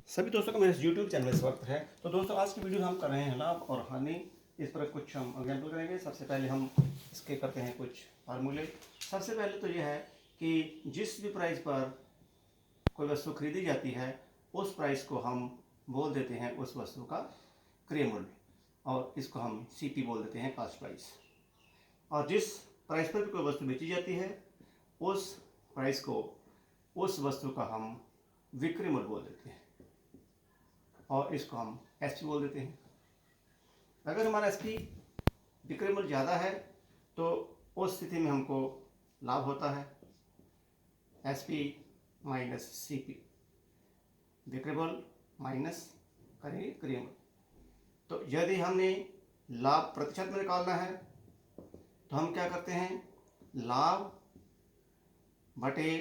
सभी दोस्तों का मेरे यूट्यूब चैनल में स्वागत है। तो दोस्तों आज की वीडियो हम कर रहे हैं लाभ और हानि, इस पर कुछ हम एग्जाम्पल करेंगे। सबसे पहले हम इसके करते हैं कुछ फार्मूले। सबसे पहले तो यह है कि जिस भी प्राइस पर कोई वस्तु खरीदी जाती है उस प्राइस को हम बोल देते हैं उस वस्तु का क्रय मूल्य, और इसको हम CP बोल देते हैं, कॉस्ट प्राइस। और जिस प्राइस पर भी कोई वस्तु बेची जाती है उस प्राइस को, उस वस्तु का हम विक्रय मूल्य बोल देते हैं, और इसको हम SP बोल देते हैं। अगर हमारा SP विक्रय मूल्य ज़्यादा है तो उस स्थिति में हमको लाभ होता है, SP माइनस CP, विक्रय मूल्य माइनस करेंगे क्रय मूल्य। तो यदि हमने लाभ प्रतिशत में निकालना है तो हम क्या करते हैं, लाभ बटे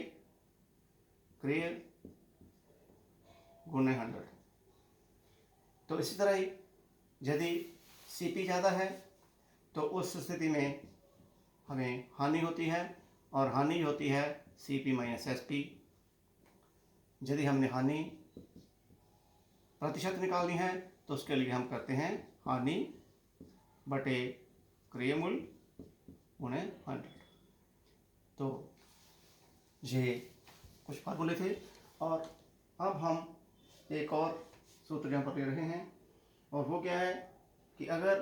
क्रय गुणे 100। तो इसी तरह ही यदि CP ज़्यादा है तो उस स्थिति में हमें हानि होती है, और हानि होती है CP माइनस SP। यदि हमने हानि प्रतिशत निकालनी है तो उसके लिए हम करते हैं हानि बटे क्रय मूल्य गुणे 100। तो ये कुछ फार्मूले थे, और अब हम एक और सूत्र यहाँ पर ले रहे हैं, और वो क्या है कि अगर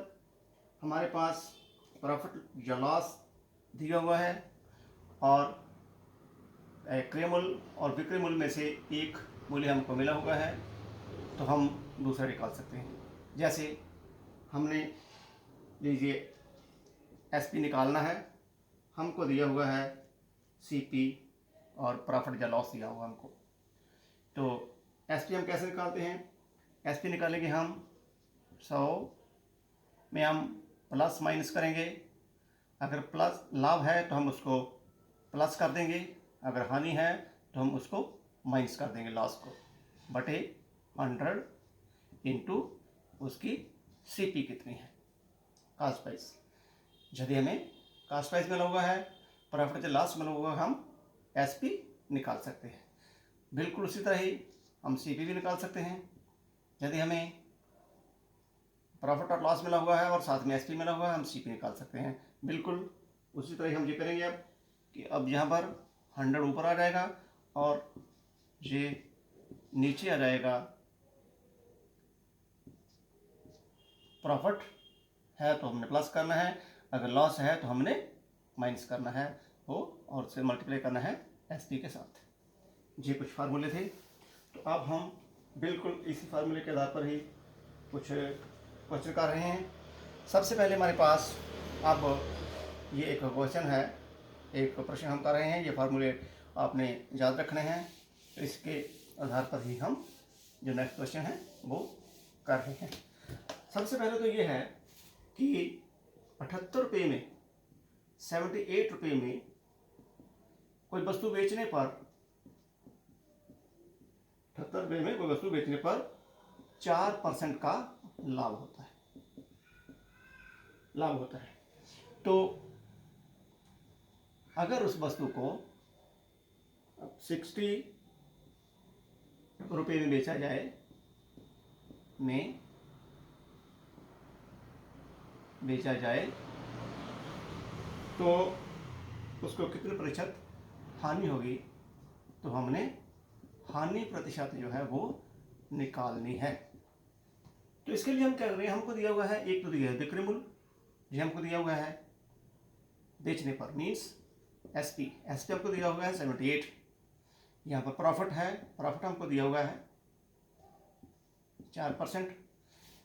हमारे पास प्रॉफिट या लॉस दिया हुआ है और क्रय मूल्य और विक्रय मूल्य में से एक मूल्य हमको मिला हुआ है तो हम दूसरा निकाल सकते हैं। जैसे हमने लीजिए SP निकालना है, हमको दिया हुआ है CP और प्रॉफिट या लॉस दिया हुआ हमको। तो SP हम कैसे निकालते हैं, SP निकालेंगे हम 100 में हम प्लस माइनस करेंगे। अगर प्लस लाभ है तो हम उसको प्लस कर देंगे, अगर हानि है तो हम उसको माइनस कर देंगे, लॉस को, बटे 100 इंटू उसकी CP कितनी है, कॉस्ट प्राइस। यदि हमें कॉस्ट प्राइस मिला हुआ है, प्रॉफिट या लॉस मिला हुआ, हम SP निकाल सकते हैं। बिल्कुल उसी तरह ही हम CP भी निकाल सकते हैं। यदि हमें प्रॉफिट और लॉस मिला हुआ है और साथ में SP मिला हुआ है, हम CP निकाल सकते हैं। बिल्कुल उसी तरह हम ये करेंगे अब कि अब यहाँ पर 100 ऊपर आ जाएगा और ये नीचे आ जाएगा। प्रॉफिट है तो हमने प्लस करना है, अगर लॉस है तो हमने माइनस करना है वो, और उसे मल्टीप्लाई करना है SP के साथ। ये कुछ फार्मूले थे। तो अब हम बिल्कुल इसी फार्मूले के आधार पर ही कुछ क्वेश्चन कर रहे हैं। सबसे पहले हमारे पास अब ये एक क्वेश्चन है, एक प्रश्न हम कर रहे हैं। ये फार्मूले आपने याद रखने हैं, तो इसके आधार पर ही हम जो नेक्स्ट क्वेश्चन है वो कर रहे हैं। सबसे पहले तो ये है कि 78 रुपये में, 78 रुपये में कोई वस्तु बेचने पर, 78 रुपये में कोई वस्तु बेचने पर 4% का लाभ होता है, लाभ होता है। तो अगर उस वस्तु को 60 रुपये में बेचा जाए, तो उसको कितने प्रतिशत हानि होगी, तो हमने हानि प्रतिशत जो है वो निकालनी है। तो इसके लिए हम क्या कर रहे हैं, हमको दिया हुआ है, एक तो दिया है विक्रय मूल्य, ये हमको दिया हुआ है बेचने पर, मीन्स SP हमको दिया हुआ है 78। यहाँ पर प्रॉफिट है, प्रॉफिट हमको दिया हुआ है 4%।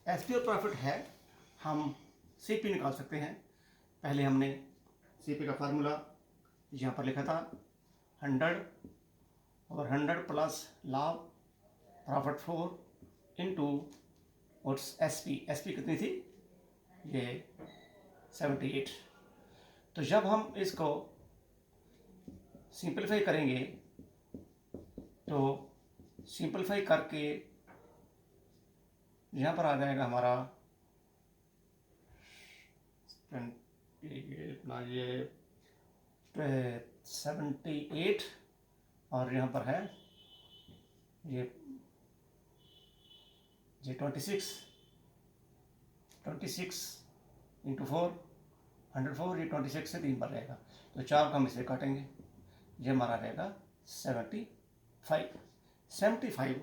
SP और प्रॉफिट है, हम CP निकाल सकते हैं। पहले हमने CP का फार्मूला यहाँ पर लिखा था 100, और 100 प्लस लाभ प्रॉफिट 4 इंटू और SP कितनी थी, ये 78। तो जब हम इसको सिंपलीफाई करेंगे तो सिंपलीफाई करके यहाँ पर आ जाएगा हमारा ये 78, और यहाँ पर है ये ये 26 इंटू 4 104, ये 26 से 3 बार रहेगा, तो 4 का हम इसे काटेंगे, ये हमारा रहेगा 75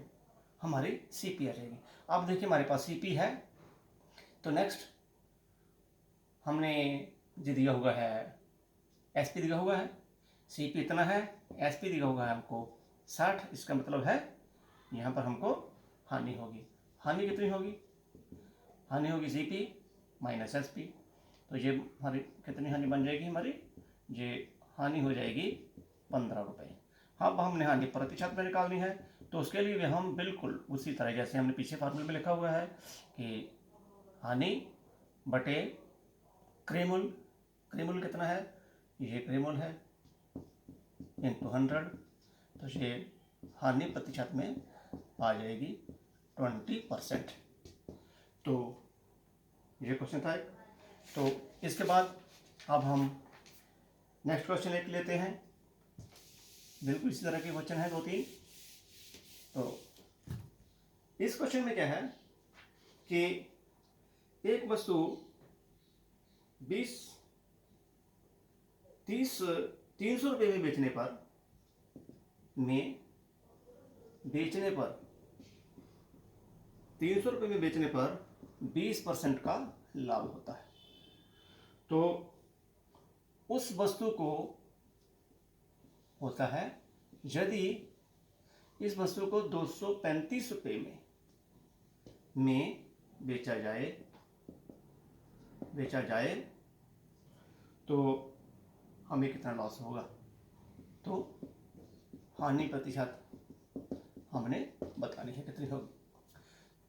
हमारी CP आ जाएगी। अब देखिए हमारे पास CP है, तो नेक्स्ट हमने जो दिया हुआ है SP दिया हुआ है, CP इतना है, SP दिया हुआ है हमको 60, इसका मतलब है यहाँ पर हमको हानि होगी। हानि कितनी होगी? हानि होगी CP माइनस SP, तो ये हमारी कितनी हानि बन जाएगी हमारी? ये हानि हो जाएगी 15 रुपये। अब हमने हानि प्रतिशत में निकालनी है, तो उसके लिए भी हम बिल्कुल उसी तरह जैसे हमने पीछे फार्मूले में लिखा हुआ है कि हानि बटे क्रेमुल, क्रेमुल कितना है? ये क्रेमुल है इंटू 100, तो ये हानि प्रतिशत में आ जाएगी 20%। तो ये क्वेश्चन था। तो इसके बाद अब हम नेक्स्ट क्वेश्चन एक लेते हैं, बिल्कुल इसी तरह के क्वेश्चन है 2-3। तो इस क्वेश्चन में क्या है कि एक वस्तु 300 रुपये में बेचने पर 300 रुपये में बेचने पर 20% का लाभ होता है। तो उस वस्तु को होता है, यदि इस वस्तु को 235 रुपये में बेचा जाए तो हमें कितना लॉस होगा। तो हानि प्रतिशत हमने बतानी है कितनी होगी।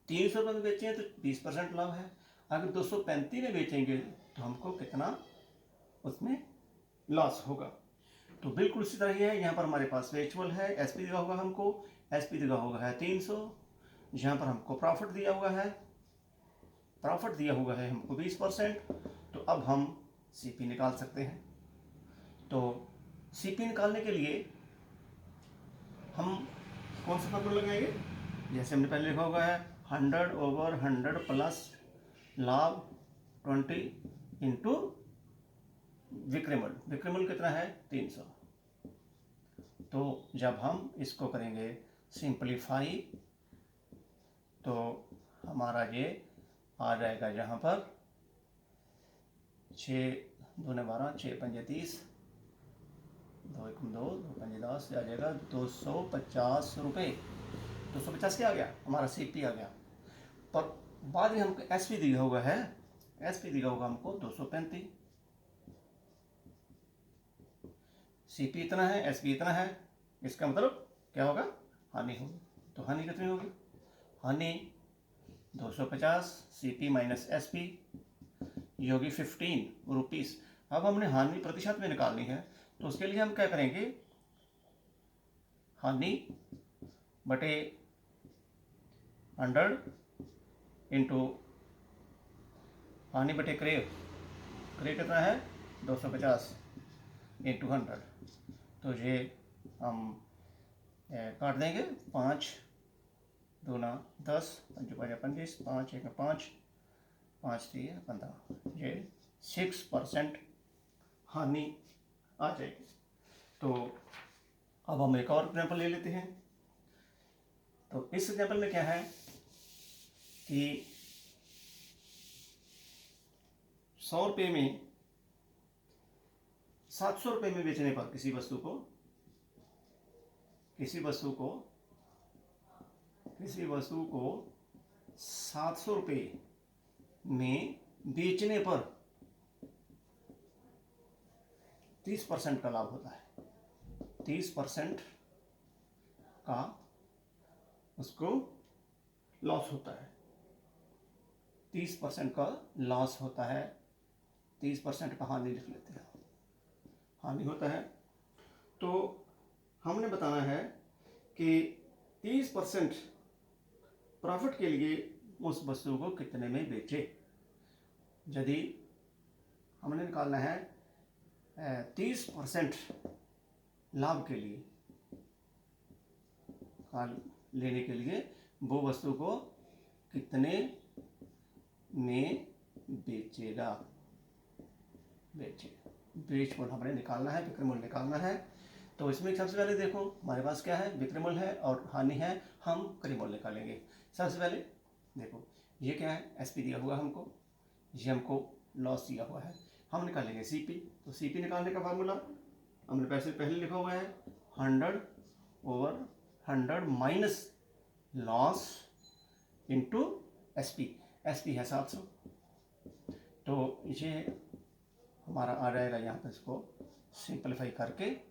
300 रुपये में बेचे हैं तो 20% लाभ है, अगर 235 में बेचेंगे तो हमको कितना उसमें लॉस होगा। तो बिल्कुल इसी तरह ही है, यहाँ पर हमारे पास वेरिएबल है, SP दिया होगा हमको, SP दिया होगा है 300, यहाँ पर हमको प्रॉफिट दिया हुआ है हमको 20%। तो अब हम CP निकाल सकते हैं। तो CP निकालने के लिए हम कौन सा फॉर्मूला लगाएंगे? जैसे हमने पहले लिखा हुआ है 100/100 प्लस लाभ 20 इंटू विक्रमल कितना है? 300। तो जब हम इसको करेंगे सिंप्लीफाई तो हमारा ये आ जाएगा यहाँ पर 6×2=12, 6×5=30, 2×1=2, 2×5=10, आ जाएगा 250 रुपये। 250 क्या आ गया? हमारा CP आ गया। पर बाद में हमको SP दिया हुआ है, SP दिया होगा हमको 235। CP इतना है, SP इतना है, इसका मतलब क्या होगा? हानि होगी। तो हानि कितनी होगी? हानि 250 CP माइनस SP, ये होगी 15 रुपीज़। अब हमने हानि प्रतिशत में निकालनी है, तो उसके लिए हम क्या करेंगे? हानि बटे 100 इंटू हानि बटे क्रेव कितना है? 250 इंटू 100, तो ये हम काट देंगे। 5×2=10, 5×5=25, 5×1=5, 5×3=15, ये 6% हानि आ जाएगी। तो अब हम एक और एग्जाम्पल ले लेते हैं। तो इस एग्जाम्पल में क्या है कि 100 रुपये में 700 रुपये में बेचने पर किसी वस्तु को 700 रुपये में बेचने पर 30% का लाभ होता है। 30% का उसको लॉस होता है। 30% का लॉस होता है, 30% का हानि लिख लेते हैं, हानि होता है। तो हमने बताना है कि 30% प्रॉफिट के लिए उस वस्तु को कितने में बेचे। यदि हमने निकालना है 30% लाभ के लिए लेने के लिए वो वस्तु को कितने में बेचेगा, बेच मूल्य हमने निकालना है, विक्रय मूल्य निकालना है। तो इसमें सबसे पहले देखो हमारे पास क्या है, विक्रय मूल्य है और हानि है, हम क्रय मूल्य निकालेंगे। सबसे पहले देखो ये क्या है, एसपी दिया हुआ हमको, ये हमको लॉस दिया हुआ है, हम निकालेंगे सीपी। तो सीपी निकालने का फार्मूला हमने पहले लिखा हुआ है 100/100 minus loss into SP. SP है 700, तो ये हमारा आ जाएगा यहाँ पर, इसको सिंपलीफाई करके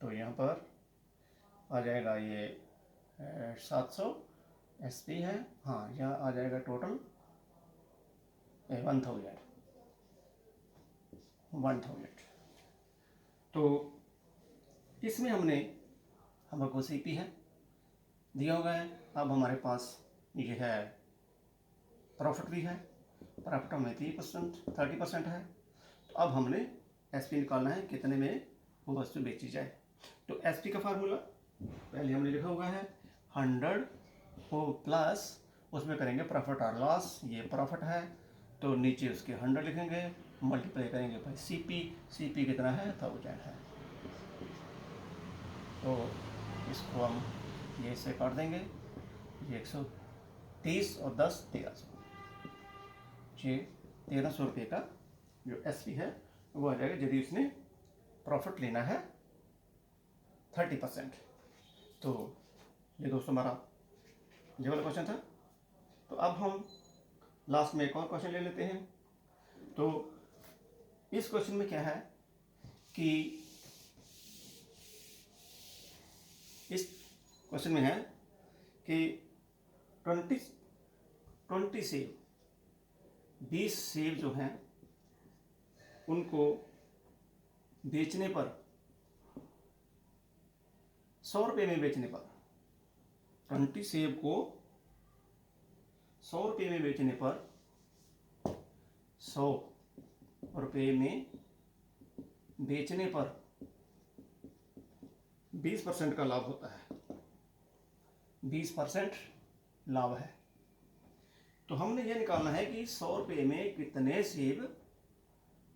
तो यहाँ पर आ जाएगा ये 700 एसपी है, हाँ यहाँ आ जाएगा टोटल 1000। तो इसमें हमको सीपी है दिया हुआ है। अब हमारे पास ये है प्रॉफिट भी है, प्रॉफिट में 30% है। तो अब हमने एसपी निकालना है, कितने में वो वस्तु बेची जाए। तो एसपी का फार्मूला पहले हमने लिखा हुआ है 100 हो प्लस उसमें करेंगे प्रॉफिट और लॉस, ये प्रॉफिट है तो नीचे उसके 100 लिखेंगे, मल्टीप्लाई करेंगे भाई सीपी। सीपी कितना है, 1000 है। तो इसको हम ये से काट देंगे, ये 130 और 10 1300, ये 1300 रुपये का जो एसपी है वो आ जाएगा, यदि उसने प्रॉफिट लेना है 30%। तो ये दोस्तों हमारा ये वाला क्वेश्चन था। तो अब हम लास्ट में एक और क्वेश्चन ले लेते हैं। तो इस क्वेश्चन में क्या है कि इस क्वेश्चन में है कि 20 सेब, 20 सेब जो हैं उनको बेचने पर 100 रुपये में बेचने पर, 20 सेब को 100 रुपये में बेचने पर 100 रुपये में बेचने पर 20% का लाभ होता है, 20% लाभ है। तो हमने ये निकालना है कि 100 रुपये में कितने सेब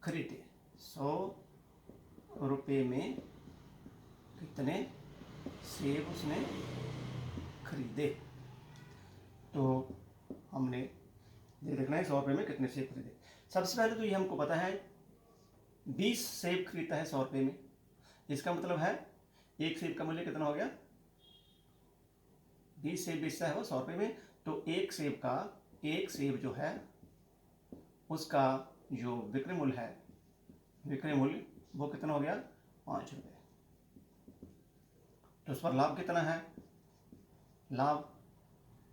खरीदे, 100 रुपये में कितने सेब उसने खरीदे। तो हमने ये देखना है 100 रुपये में कितने सेब खरीदे। सबसे पहले तो ये हमको पता है 20 सेब खरीदता है 100 रुपये में, इसका मतलब है एक सेब का मूल्य कितना हो गया, 20 सेब बेचता है वो 100 रुपये में, तो एक सेब जो है उसका जो विक्रय मूल्य है, विक्रय मूल्य वो कितना हो गया, 5 रुपये। तो उस पर लाभ कितना है, लाभ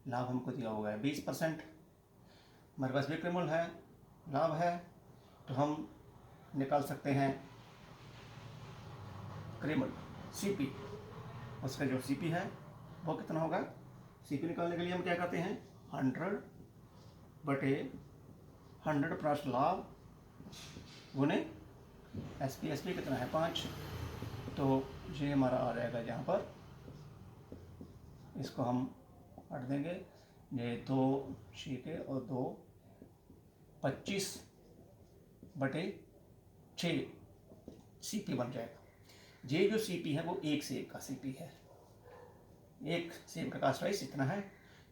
हमको दिया हुआ है 20%। हमारे पास विक्रय मूल्य है, लाभ है, तो हम निकाल सकते हैं क्रय मूल्य सीपी। उसका जो सीपी है वो कितना होगा। सीपी निकालने के लिए हम क्या करते हैं, 100/100 प्लस लाभ गुने एसपी। एसपी कितना है, 5। तो ये हमारा आ जाएगा यहाँ पर, इसको हम काट देंगे, ये 2 छीके और 2 25/6 सीपी बन जाएगा। ये जो सीपी है वो एक सेब का सीपी है, एक सेब का कास्ट प्राइस इतना है।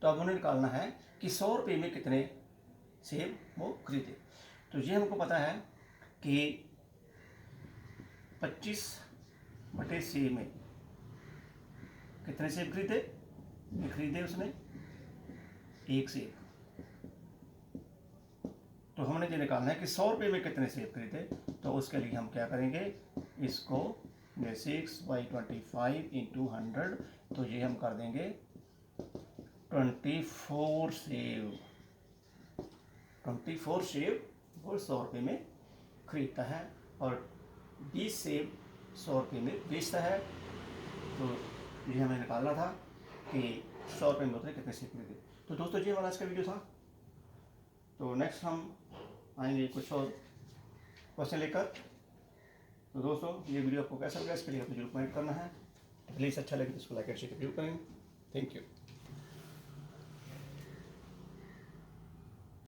तो अब उन्हें निकालना है कि 100 रुपये में कितने सेब वो खरीदे। तो ये हमको पता है कि 25/6 में कितने सेब खरीदे उसने, एक सेब। तो हमने ये निकालना है कि 100 रुपये में कितने सेब खरीदे। तो उसके लिए हम क्या करेंगे, इसको 6/25 × 100, तो ये हम कर देंगे 24 सेब। 24 सेब वो 100 रुपये में खरीदता है और 20 सेब 100 रुपये में बेचता है। तो ये हमें निकालना था कि 100 रुपये में उतने कितने सेब खरीदे। तो दोस्तों ये हमारा आज का वीडियो था। तो नेक्स्ट हम आएंगे कुछ और क्वेश्चन लेकर। तो दोस्तों ये वीडियो आपको कैसा लगा, इसके लिए आपको जरूर कमेंट करना है। प्लीज़ अच्छा लगे तो इसको लाइक और शेयर जरूर करें। Thank you.